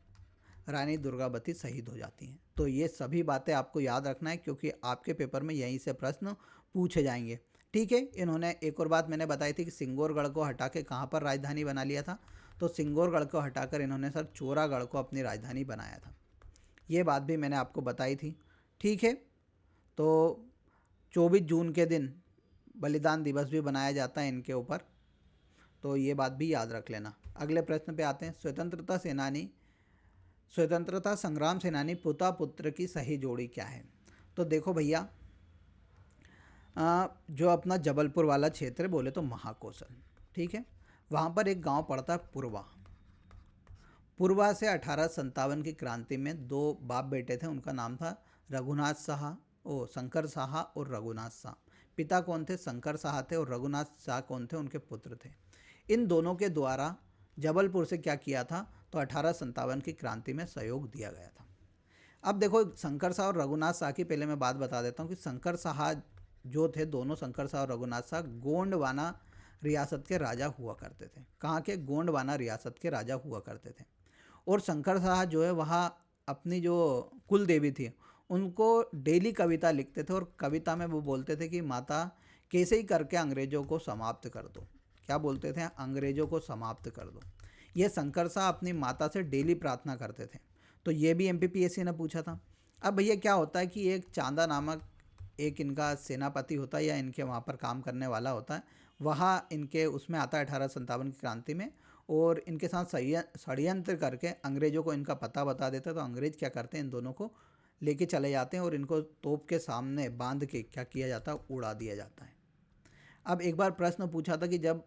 रानी दुर्गावती शहीद हो जाती हैं। तो ये सभी बातें आपको याद रखना है क्योंकि आपके पेपर में यहीं से प्रश्न पूछे जाएंगे, ठीक है। इन्होंने एक और बात मैंने बताई थी कि सिंगोरगढ़ को हटा के कहाँ पर राजधानी बना लिया था, तो सिंगोरगढ़ को हटाकर इन्होंने सर चोरागढ़ को अपनी राजधानी बनाया था। ये बात भी मैंने आपको बताई थी, ठीक है। तो 24 जून के दिन बलिदान दिवस भी बनाया जाता है इनके ऊपर, तो ये बात भी याद रख लेना। अगले प्रश्न पे आते हैं। स्वतंत्रता संग्राम सेनानी पिता पुत्र की सही जोड़ी क्या है। तो देखो भैया जो अपना जबलपुर वाला क्षेत्र बोले तो महाकौशल, ठीक है, वहाँ पर एक गांव पड़ता है पुरवा से 1857 की क्रांति में दो बाप बेटे थे, उनका नाम था रघुनाथ शाह, शंकर शाह और रघुनाथ शाह। पिता कौन थे, शंकर शाह थे, और रघुनाथ शाह कौन थे, उनके पुत्र थे। इन दोनों के द्वारा जबलपुर से क्या किया था, तो 1857 की क्रांति में सहयोग दिया गया था। अब देखो शंकर शाह और रघुनाथ शाह की पहले मैं बात बता देता हूँ कि शंकर शाह जो थे, दोनों शंकर शाह और रघुनाथ शाह गोंडवाना रियासत के राजा हुआ करते थे। कहाँ के, गोंडवाना रियासत के राजा हुआ करते थे। और शंकर शाह जो है वहाँ अपनी जो कुल देवी थी उनको डेली कविता लिखते थे, और कविता में वो बोलते थे कि माता कैसे ही करके अंग्रेज़ों को समाप्त कर दो। क्या बोलते थे, अंग्रेज़ों को समाप्त कर दो। ये शंकर शाह अपनी माता से डेली प्रार्थना करते थे। तो ये भी MPPSC ने पूछा था। अब भैया क्या होता है कि एक चांदा नामक एक इनका सेनापति होता है या इनके वहाँ पर काम करने वाला होता है, वहाँ इनके उसमें आता है 1857 की क्रांति में, और इनके साथ षड्यंत्र करके अंग्रेज़ों को इनका पता बता देता है। तो अंग्रेज़ क्या करते हैं, इन दोनों को लेके चले जाते हैं और इनको तोप के सामने बांध के क्या किया जाता है, उड़ा दिया जाता है। अब एक बार प्रश्न पूछा था कि जब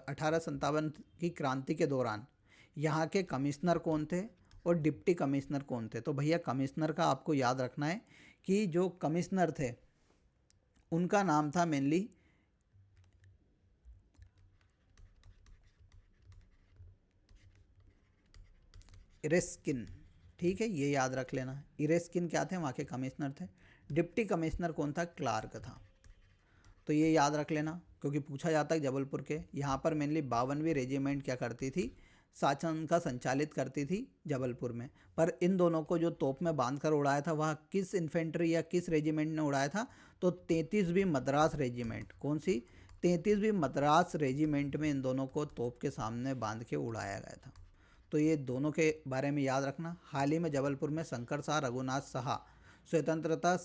1857 की क्रांति के दौरान यहाँ के कमिश्नर कौन थे और डिप्टी कमिश्नर कौन थे। तो भैया कमिश्नर का आपको याद रखना है कि जो कमिश्नर थे उनका नाम था मेनली इरेस्किन। ठीक है, ये याद रख लेना। इरेस्किन क्या थे, वहाँ के कमिश्नर थे। डिप्टी कमिश्नर कौन था, क्लार्क था। तो ये याद रख लेना क्योंकि पूछा जाता है जबलपुर के। यहाँ पर मेनली 52वीं रेजिमेंट क्या करती थी, शासन का संचालित करती थी जबलपुर में। पर इन दोनों को जो तोप में बांध कर उड़ाया था वह किस इन्फेंट्री या किस रेजिमेंट ने उड़ाया था, तो 33वीं मद्रास रेजिमेंट। कौन सी, 33वीं मद्रास रेजिमेंट में इन दोनों को तोप के सामने बांध के उड़ाया गया था। तो ये दोनों के बारे में याद रखना। हाल ही में जबलपुर में शंकर शाह रघुनाथ साहा स्वतंत्रता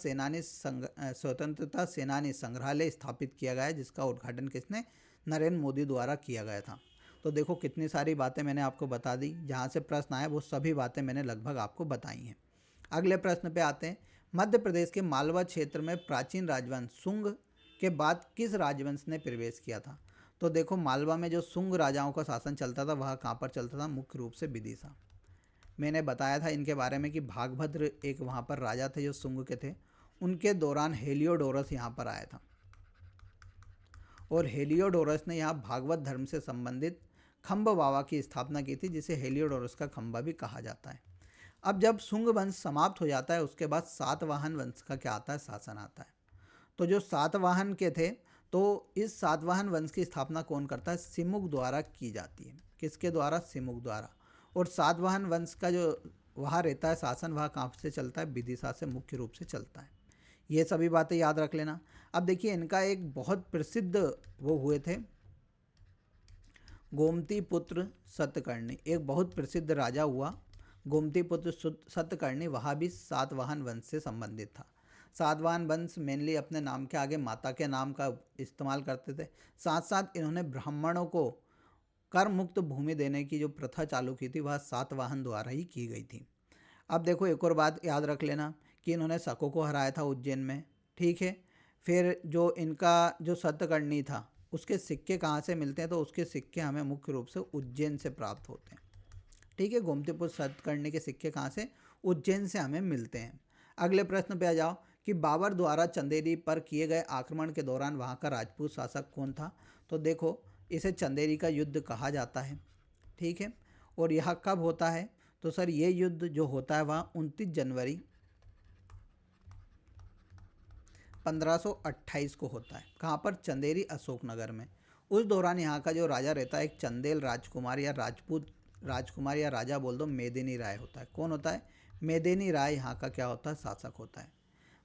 सेनानी संग्रहालय स्थापित किया गया है, जिसका उद्घाटन किसने, नरेंद्र मोदी द्वारा किया गया था। तो देखो कितनी सारी बातें मैंने आपको बता दी, जहाँ से प्रश्न आए वो सभी बातें मैंने लगभग आपको बताई हैं। अगले प्रश्न पे आते हैं। मध्य प्रदेश के मालवा क्षेत्र में प्राचीन राजवंश शुंग के बाद किस राजवंश ने प्रवेश किया था। तो देखो मालवा में जो शुंग राजाओं का शासन चलता था वह कहाँ पर चलता था, मुख्य रूप से विदिशा। मैंने बताया था इनके बारे में कि भागभद्र एक वहाँ पर राजा थे जो शुंग के थे। उनके दौरान हेलियोडोरस यहाँ पर आया था और हेलियोडोरस ने यहाँ भागवत धर्म से संबंधित खम्ब बाबा की स्थापना की थी, जिसे हेलियोडोरस का खम्बा भी कहा जाता है। अब जब शुंग वंश समाप्त हो जाता है उसके बाद सातवाहन वंश का क्या आता है, शासन आता है। तो जो सातवाहन के थे, तो इस सातवाहन वंश की स्थापना कौन करता है, सिमुक द्वारा की जाती है। किसके द्वारा, सिमुक द्वारा। और सातवाहन वंश का जो वहाँ रहता है शासन, वह कहाँ से चलता है, विदिशा से मुख्य रूप से चलता है। ये सभी बातें याद रख लेना। अब देखिए इनका एक बहुत प्रसिद्ध वो हुए थे, गोमती पुत्र सतकर्णी, एक बहुत प्रसिद्ध राजा हुआ गोमती पुत्र सतकर्णी, वह भी सातवाहन वंश से संबंधित था। सातवाहन वंश मेनली अपने नाम के आगे माता के नाम का इस्तेमाल करते थे। साथ साथ इन्होंने ब्राह्मणों को कर मुक्त भूमि देने की जो प्रथा चालू की थी वह सातवाहन द्वारा ही की गई थी। अब देखो एक और बात याद रख लेना कि इन्होंने शकों को हराया था उज्जैन में। ठीक है, फिर जो इनका जो सतकर्णी था उसके सिक्के कहाँ से मिलते हैं, तो उसके सिक्के हमें मुख्य रूप से उज्जैन से प्राप्त होते हैं। ठीक है, गोमतीपुत्र सतकर्णी के सिक्के कहाँ से, उज्जैन से हमें मिलते हैं। अगले प्रश्न पे आ जाओ कि बाबर द्वारा चंदेरी पर किए गए आक्रमण के दौरान वहाँ का राजपूत शासक कौन था। तो देखो इसे चंदेरी का युद्ध कहा जाता है। ठीक है, और यह कब होता है, तो सर ये युद्ध जो होता है वह 29 जनवरी 1528 को होता है। कहाँ पर, चंदेरी अशोकनगर में। उस दौरान यहाँ का जो राजा रहता है एक चंदेल राजकुमार या राजपूत राजकुमार या राजा बोल दो, मेदिनी राय होता है। कौन होता है, मेदिनी राय यहाँ का क्या होता है, शासक होता है।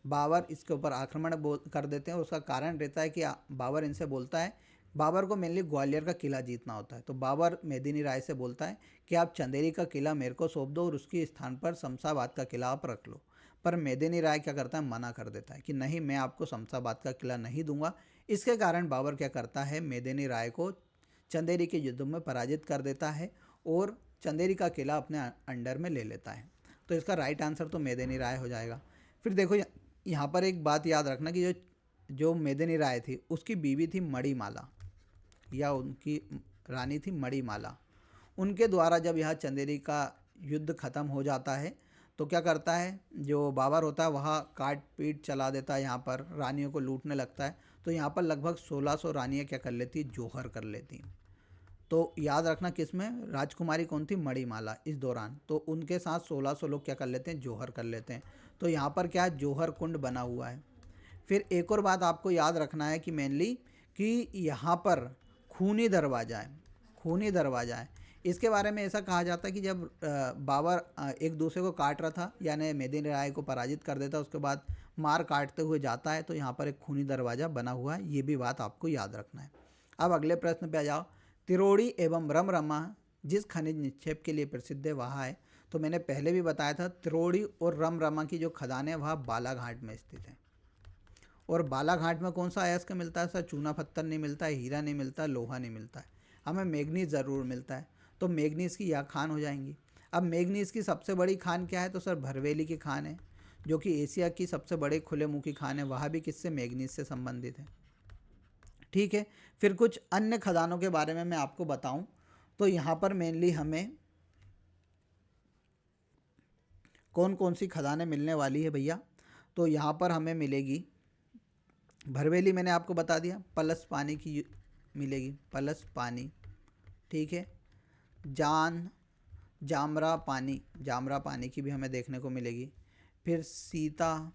बाबर इसके ऊपर आक्रमण कर देते हैं। उसका कारण रहता है कि बाबर इनसे बोलता है, बाबर को मेनली ग्वालियर का किला जीतना होता है। तो बाबर मेदिनी राय से बोलता है कि आप चंदेरी का किला मेरे को सौंप दो और उसके स्थान पर शमशाबाद का किला आप रख लो। पर मेदिनी राय क्या करता है, मना कर देता है कि नहीं, मैं आपको शमशाबाद का किला नहीं दूंगा। इसके कारण बाबर क्या करता है, मेदिनी राय को चंदेरी के युद्ध में पराजित कर देता है और चंदेरी का किला अपने अंडर में ले लेता है। तो इसका राइट आंसर तो मेदिनी राय हो जाएगा। फिर देखो यहाँ पर एक बात याद रखना कि जो मेदिनी राय थी उसकी बीवी थी मणिमाला, या उनकी रानी थी मणिमाला। उनके द्वारा जब यहाँ चंदेरी का युद्ध खत्म हो जाता है तो क्या करता है, जो बाबर होता है वह काट पीट चला देता है, यहाँ पर रानियों को लूटने लगता है। तो यहाँ पर लगभग 1600 रानियाँ क्या कर लेती, जौहर कर लेती। तो याद रखना किसमें, राजकुमारी कौन थी, मणिमाला। इस दौरान तो उनके साथ 1600 लोग क्या कर लेते हैं, जौहर कर लेते हैं। तो यहाँ पर क्या जौहर कुंड बना हुआ है। फिर एक और बात आपको याद रखना है कि मेनली कि यहाँ पर खूनी दरवाज़ा है, खूनी दरवाज़ा है। इसके बारे में ऐसा कहा जाता है कि जब बाबर एक दूसरे को काट रहा था, यानी मेदिनी राय को पराजित कर देता, उसके बाद मार काटते हुए जाता है, तो यहाँ पर एक खूनी दरवाज़ा बना हुआ है। ये भी बात आपको याद रखना है। अब अगले प्रश्न पे आ जाओ। तिरोड़ी एवं रमरमा जिस खनिज निक्षेप के लिए प्रसिद्ध है वहाँ है। तो मैंने पहले भी बताया था, त्रिवेणी और रमरमा की जो खदान है वह बालाघाट में स्थित है। और बालाघाट में कौन सा अयस्क मिलता है सर? चूना पत्थर नहीं मिलता है, हीरा नहीं मिलता है, लोहा नहीं मिलता है, हमें मैग्नीज ज़रूर मिलता है। तो मैग्नीज की यह खान हो जाएंगी। अब मैग्नीज की सबसे बड़ी खान क्या है? तो सर भरवेली की खान है, जो कि एशिया की सबसे बड़े खुले मुंह की खान है। वह भी किससे? मैग्नीज से संबंधित है। ठीक है, फिर कुछ अन्य खदानों के बारे में मैं आपको बताऊं तो यहाँ पर मेनली हमें कौन कौन सी खदानें मिलने वाली है भैया? तो यहाँ पर हमें मिलेगी भरवेली, मैंने आपको बता दिया, पलस पानी की मिलेगी, पलस पानी। ठीक है, जामरा पानी की भी हमें देखने को मिलेगी। फिर सीता,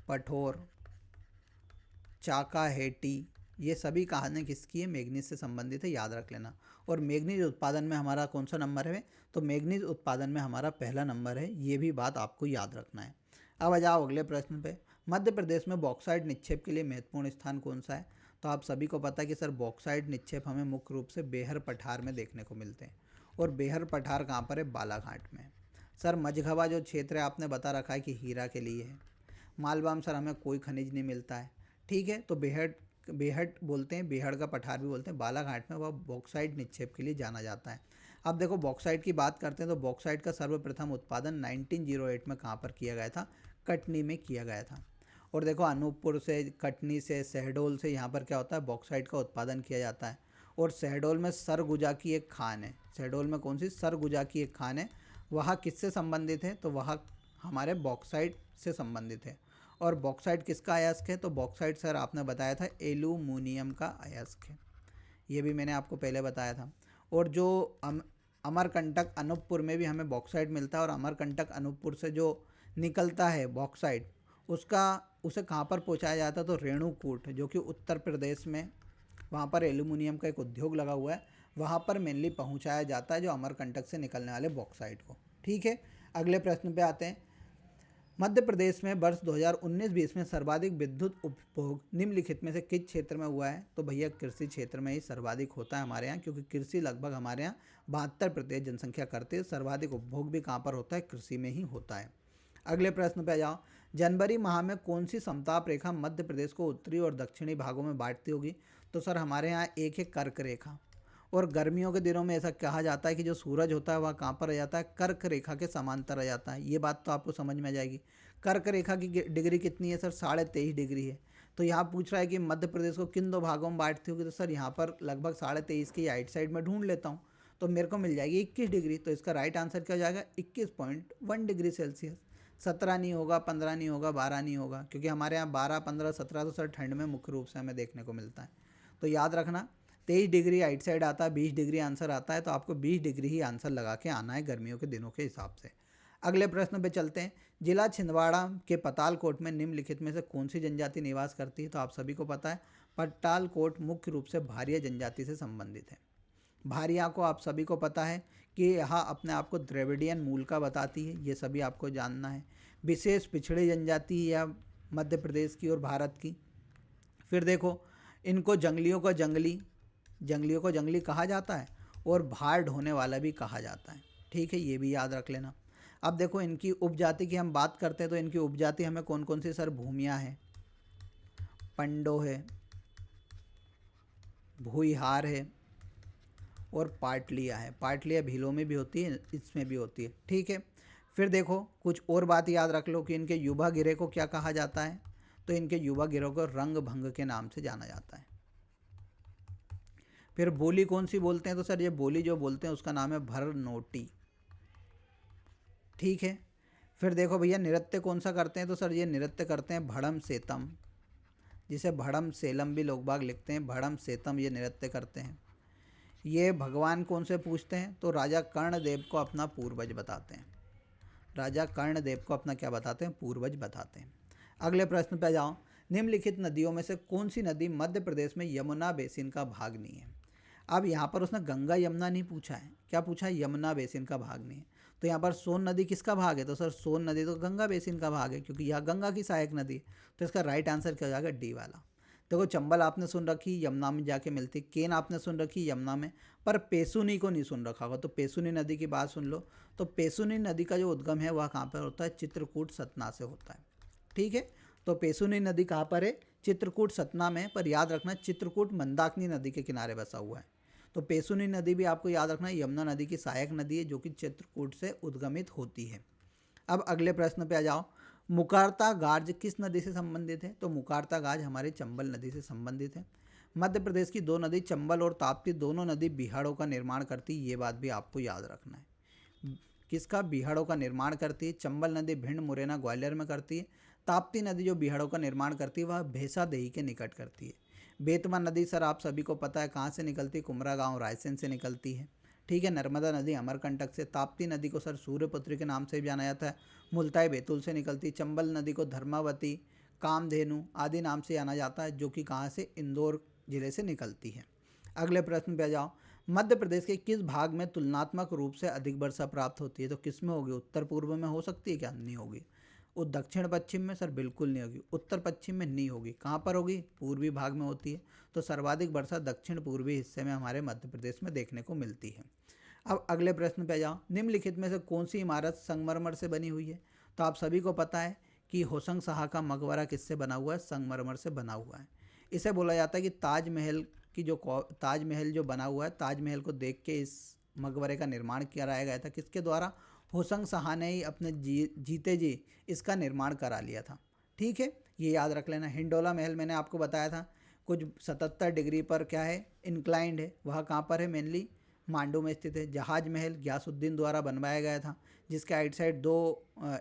पठोर, चाकाहेटी, ये सभी कहानी किसकी है? मैग्नीज से संबंधित है, याद रख लेना। और मैग्नीज उत्पादन में हमारा कौन सा नंबर है? तो मैग्नीज उत्पादन में हमारा पहला नंबर है, ये भी बात आपको याद रखना है। अब आ जाओ अगले प्रश्न पे। मध्य प्रदेश में बॉक्साइट निक्षेप के लिए महत्वपूर्ण स्थान कौन सा है? तो आप सभी को पता है कि सर बॉक्साइट निक्षेप हमें मुख्य रूप से बेहर पठार में देखने को मिलते हैं। और बेहर पठार कहाँ पर है? बालाघाट में। सर मझगवा जो क्षेत्र है आपने बता रखा है कि हीरा के लिए है। मालवा में सर हमें कोई खनिज नहीं मिलता है। ठीक है, तो बेहट बोलते हैं, बेहड़ का पठार भी बोलते हैं। बालाघाट में वह बॉक्साइट निक्षेप के लिए जाना जाता है। अब देखो बॉक्साइट की बात करते हैं तो बॉक्साइट का सर्वप्रथम उत्पादन 1908 में कहाँ पर किया गया था? कटनी में किया गया था। और देखो अनूपपुर से, कटनी से, शहडोल से यहाँ पर क्या होता है? बॉक्साइट का उत्पादन किया जाता है। और शहडोल में सरगुजा की एक खान है। शहडोल में कौन सी? सरगुजा की एक खान है। वह किससे संबंधित है? तो वह हमारे बॉक्साइट से संबंधित है। और बॉक्साइट किसका अयस्क है? तो बॉक्साइट सर आपने बताया था एल्यूमिनियम का अयस्क है, ये भी मैंने आपको पहले बताया था। और जो अमरकंटक अनूपपुर में भी हमें बॉक्साइट मिलता है। और अमरकंटक अनूपपुर से जो निकलता है बॉक्साइट, उसे कहाँ पर पहुँचाया जाता है? तो रेणुकूट, जो कि उत्तर प्रदेश में, वहाँ पर एल्यूमिनियम का एक उद्योग लगा हुआ है, वहाँ पर मेनली पहुँचाया जाता है जो अमरकंटक से निकलने वाले बॉक्साइट को। ठीक है, अगले प्रश्न पे आते हैं। मध्य प्रदेश में वर्ष 2019-20 में सर्वाधिक विद्युत उपभोग निम्नलिखित में से किस क्षेत्र में हुआ है? तो भैया कृषि क्षेत्र में ही सर्वाधिक होता है हमारे यहाँ, क्योंकि कृषि लगभग हमारे यहाँ 72% जनसंख्या करते हैं। सर्वाधिक उपभोग भी कहाँ पर होता है? कृषि में ही होता है। अगले प्रश्न पे आ जाओ। जनवरी माह में कौन सी समताप रेखा मध्य प्रदेश को उत्तरी और दक्षिणी भागों में बांटती होगी? तो सर हमारे यहाँ एक है कर्क रेखा। और गर्मियों के दिनों में ऐसा कहा जाता है कि जो सूरज होता है वह कहाँ पर रह जाता है? कर्क रेखा के समांतर रह जाता है। ये बात तो आपको समझ में आ जाएगी। कर्क रेखा की डिग्री कितनी है सर? 23.5 डिग्री है। तो यहाँ पूछ रहा है कि मध्य प्रदेश को किन दो भागों में बांटती होगी? तो सर यहाँ पर लगभग 23.5 की राइट साइड में ढूंढ लेता हूँ तो मेरे को मिल जाएगी 21 डिग्री। तो इसका राइट आंसर क्या हो जाएगा? 21.1 डिग्री सेल्सियस। 17 नहीं होगा, 15 नहीं होगा, 12 नहीं होगा, क्योंकि हमारे यहाँ 12, 15, 17 तो सर ठंड में मुख्य रूप से हमें देखने को मिलता है। तो याद रखना 23 डिग्री राइट साइड आता है, 20 डिग्री आंसर आता है। तो आपको 20 डिग्री ही आंसर लगा के आना है गर्मियों के दिनों के हिसाब से। अगले प्रश्न पे चलते हैं। जिला छिंदवाड़ा के पतालकोट में निम्नलिखित में से कौन सी जनजाति निवास करती है? तो आप सभी को पता है पतालकोट मुख्य रूप से भारिया जनजाति से संबंधित है। भारिया को आप सभी को पता है कि यहाँ अपने आप को द्रविडियन मूल का बताती है, ये सभी आपको जानना है। विशेष पिछड़ी जनजाति या मध्य प्रदेश की और भारत की। फिर देखो इनको जंगलियों को जंगली कहा जाता है और भार ढोने वाला भी कहा जाता है। ठीक है, ये भी याद रख लेना। अब देखो इनकी उपजाति की हम बात करते हैं तो इनकी उपजाति हमें कौन कौन सी सर? भूमिया है, पंडो है, भूईहार है और पाटलिया है। पाटलिया भीलों में भी होती है, इसमें भी होती है। ठीक है, फिर देखो कुछ और बात याद रख लो कि इनके युवा गिरे को क्या कहा जाता है? तो इनके युवा गिरोह को रंग भंग के नाम से जाना जाता है। फिर बोली कौन सी बोलते हैं? तो सर ये बोली जो बोलते हैं उसका नाम है भरनोटी। ठीक है, फिर देखो भैया नृत्य कौन सा करते हैं? तो सर ये नृत्य करते हैं भड़म सेतम, जिसे भड़म सेलम भी लोग बाग लिखते हैं। भड़म सेतम ये नृत्य करते हैं। ये भगवान कौन से पूछते हैं? तो राजा कर्णदेव को अपना पूर्वज बताते हैं। राजा कर्णदेव को अपना क्या बताते हैं? पूर्वज बताते हैं। अगले प्रश्न पे जाओ। निम्नलिखित नदियों में से कौन सी नदी मध्य प्रदेश में यमुना बेसिन का भाग नहीं है? अब यहाँ पर उसने गंगा यमुना नहीं पूछा है, क्या पूछा है? यमुना बेसिन का भाग नहीं है। तो यहाँ पर सोन नदी किसका भाग है? तो सर सोन नदी तो गंगा बेसिन का भाग है, क्योंकि यह गंगा की सहायक नदी है। तो इसका राइट आंसर क्या हो जाएगा? डी वाला। देखो चंबल आपने सुन रखी, यमुना में जाके मिलती। केन आपने सुन रखी, यमुना में। पर पेसुनी को नहीं सुन रखा होगा, तो पेसुनी नदी की बात सुन लो। तो पेसुनी नदी का जो उद्गम है वह कहाँ पर होता है? चित्रकूट सतना से होता है। ठीक है, तो पेसुनी नदी कहाँ पर है? चित्रकूट सतना में। पर याद रखना चित्रकूट मंदाकिनी नदी के किनारे बसा हुआ है। तो पेसुनी नदी भी आपको याद रखना यमुना नदी की सहायक नदी है, जो कि चित्रकूट से उद्गमित होती है। अब अगले प्रश्न पे आ जाओ। मुकार्ता गाज किस नदी से संबंधित है? तो मुकार्ता गाज हमारे चंबल नदी से संबंधित है। मध्य प्रदेश की दो नदी चंबल और ताप्ती, दोनों नदी बिहाड़ों का निर्माण करती है, ये बात भी आपको याद रखना है। किसका? बिहाड़ों का निर्माण करती है। चंबल नदी भिंड, मुरैना, ग्वालियर में करती है। ताप्ती नदी जो बिहाड़ों का निर्माण करती है वह भैंसादेही के निकट करती है। बेतवा नदी सर आप सभी को पता है कहाँ से निकलती है? कुमरा गाँव रायसेन से निकलती है। ठीक है, नर्मदा नदी अमरकंटक से। ताप्ती नदी को सर सूर्यपुत्री के नाम से भी जाना जाता है, मुल्ताई बैतूल से निकलती। चंबल नदी को धर्मावती, कामधेनु आदि नाम से जाना जाता है, जो कि कहाँ से? इंदौर जिले से निकलती है। अगले प्रश्न पे आ जाओ। मध्य प्रदेश के किस भाग में तुलनात्मक रूप से अधिक वर्षा प्राप्त होती है? तो किस में होगी? उत्तर पूर्व में हो सकती है क्या? नहीं होगी। वो दक्षिण पश्चिम में? सर बिल्कुल नहीं होगी। उत्तर पश्चिम में नहीं होगी। कहाँ पर होगी? पूर्वी भाग में होती है। तो सर्वाधिक वर्षा दक्षिण पूर्वी हिस्से में हमारे मध्य प्रदेश में देखने को मिलती है। अब अगले प्रश्न पे जाओ। निम्नलिखित में से कौन सी इमारत संगमरमर से बनी हुई है? तो आप सभी को पता है कि होशंग शाह का मकबरा किससे बना हुआ है? संगमरमर से बना हुआ है। इसे बोला जाता है कि ताजमहल की जो ताजमहल जो बना हुआ है, ताजमहल को देख के इस मकबरे का निर्माण कराया गया था। किसके द्वारा? होशंग शाह ने ही अपने जीते जी इसका निर्माण करा लिया था। ठीक है, ये याद रख लेना। हिंडोला महल मैंने आपको बताया था कुछ 77 डिग्री पर क्या है? इंक्लाइंड है। वह कहाँ पर है? मेनली मांडू में स्थित है। जहाज महल गयासुद्दीन द्वारा बनवाया गया था, जिसके आइट साइड दो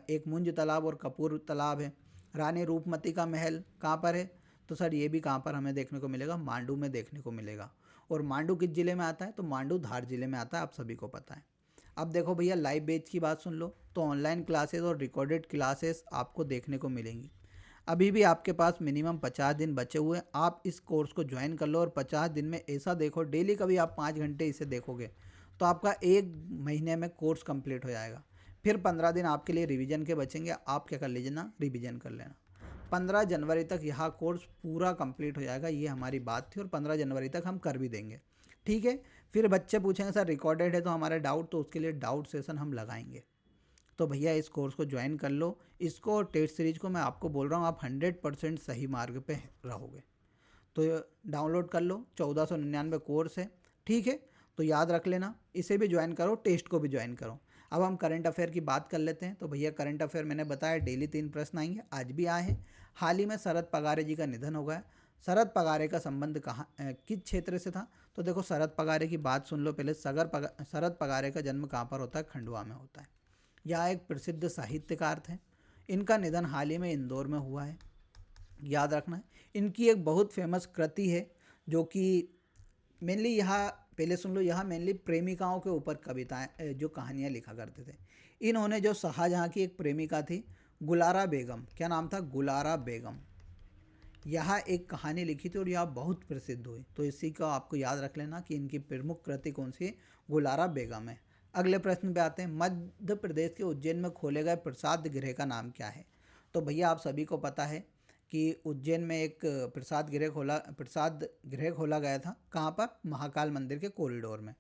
एक मुंज तालाब और कपूर तालाब है। रानी रूपमती का महल कहाँ पर है? तो सर ये भी कहाँ पर हमें देखने को मिलेगा? मांडू में देखने को मिलेगा। और मांडू किस जिले में आता है? तो मांडू धार जिले में आता है, आप सभी को पता है। अब देखो भैया लाइव बैच की बात सुन लो। तो ऑनलाइन क्लासेस और रिकॉर्डेड क्लासेस आपको देखने को मिलेंगी। अभी भी आपके पास मिनिमम 50 दिन बचे हुए हैं। आप इस कोर्स को ज्वाइन कर लो और 50 दिन में ऐसा देखो, डेली कभी आप 5 घंटे इसे देखोगे तो आपका 1 महीने में कोर्स कंप्लीट हो जाएगा। फिर 15 दिन आपके लिए रिवीजन के बचेंगे। आप क्या कर लीजिए ना, रिवीजन कर लेना। 15 जनवरी तक यह कोर्स पूरा कंप्लीट हो जाएगा, ये हमारी बात थी, और 15 जनवरी तक हम कर भी देंगे। ठीक है, फिर बच्चे पूछेंगे सर रिकॉर्डेड है तो हमारे डाउट, तो उसके लिए डाउट सेशन हम लगाएंगे। तो भैया इस कोर्स को ज्वाइन कर लो। इसको टेस्ट सीरीज को मैं आपको बोल रहा हूँ, आप 100% सही मार्ग पे रहोगे। तो डाउनलोड कर लो, 1499 कोर्स है। ठीक है, तो याद रख लेना, इसे भी ज्वाइन करो, टेस्ट को भी ज्वाइन करो। अब हम करंट अफेयर की बात कर लेते हैं। तो भैया करंट अफेयर मैंने बताया डेली 3 प्रश्न आएंगे, आज भी आए हैं। हाल ही में शरद पगारे जी का निधन हो गया। शरद पगारे का संबंध कहाँ किस क्षेत्र से था? तो देखो शरद पगारे की बात सुन लो पहले। शरद पगारे का जन्म कहाँ पर होता है? खंडवा में होता है। यह एक प्रसिद्ध साहित्यकार थे। इनका निधन हाल ही में इंदौर में हुआ है, याद रखना है। इनकी एक बहुत फेमस कृति है जो कि मेनली यहाँ पहले सुन लो, यहाँ मेनली प्रेमिकाओं के ऊपर कविताएं जो कहानियाँ लिखा करते थे। इन्होंने जो शाहजहाँ की एक प्रेमिका थी गुलारा बेगम, क्या नाम था? गुलारा बेगम, यहाँ एक कहानी लिखी थी और यह बहुत प्रसिद्ध हुई। तो इसी का आपको याद रख लेना कि इनकी प्रमुख कृति कौन सी है? गुलारा बेगम है। अगले प्रश्न पे आते हैं। मध्य प्रदेश के उज्जैन में खोले गए प्रसाद गृह का नाम क्या है? तो भैया आप सभी को पता है कि उज्जैन में एक प्रसाद गृह खोला गया था। कहाँ पर? महाकाल मंदिर के कॉरिडोर में।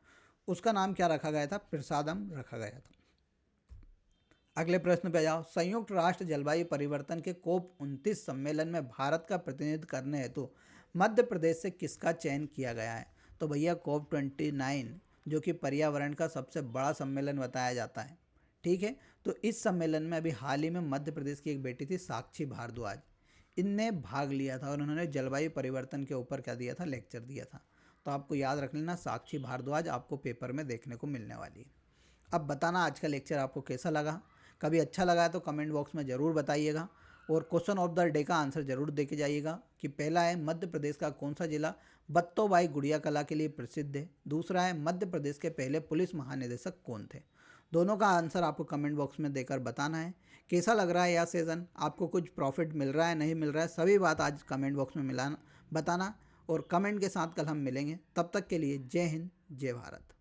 उसका नाम क्या रखा गया था? प्रसादम रखा गया था। अगले प्रश्न पे जाओ। संयुक्त राष्ट्र जलवायु परिवर्तन के COP29 सम्मेलन में भारत का प्रतिनिधित्व करने हेतु मध्य प्रदेश से किसका चयन किया गया है? तो भैया COP29 जो कि पर्यावरण का सबसे बड़ा सम्मेलन बताया जाता है। ठीक है, तो इस सम्मेलन में अभी हाल ही में मध्य प्रदेश की एक बेटी थी साक्षी भारद्वाज, इनने भाग लिया था और उन्होंने जलवायु परिवर्तन के ऊपर क्या दिया था? लेक्चर दिया था। तो आपको याद रख लेना, साक्षी भारद्वाज आपको पेपर में देखने को मिलने वाली है। अब बताना आज का लेक्चर आपको कैसा लगा। कभी अच्छा लगा है तो कमेंट बॉक्स में ज़रूर बताइएगा। और क्वेश्चन ऑफ द डे का आंसर जरूर दे के जाइएगा कि पहला है मध्य प्रदेश का कौन सा जिला बत्तोबाई गुड़िया कला के लिए प्रसिद्ध है। दूसरा है मध्य प्रदेश के पहले पुलिस महानिदेशक कौन थे। दोनों का आंसर आपको कमेंट बॉक्स में देकर बताना है। कैसा लग रहा है यह सेशन, आपको कुछ प्रॉफिट मिल रहा है नहीं मिल रहा है, सभी बात आज कमेंट बॉक्स में बताना। और कमेंट के साथ कल हम मिलेंगे, तब तक के लिए जय हिंद जय भारत।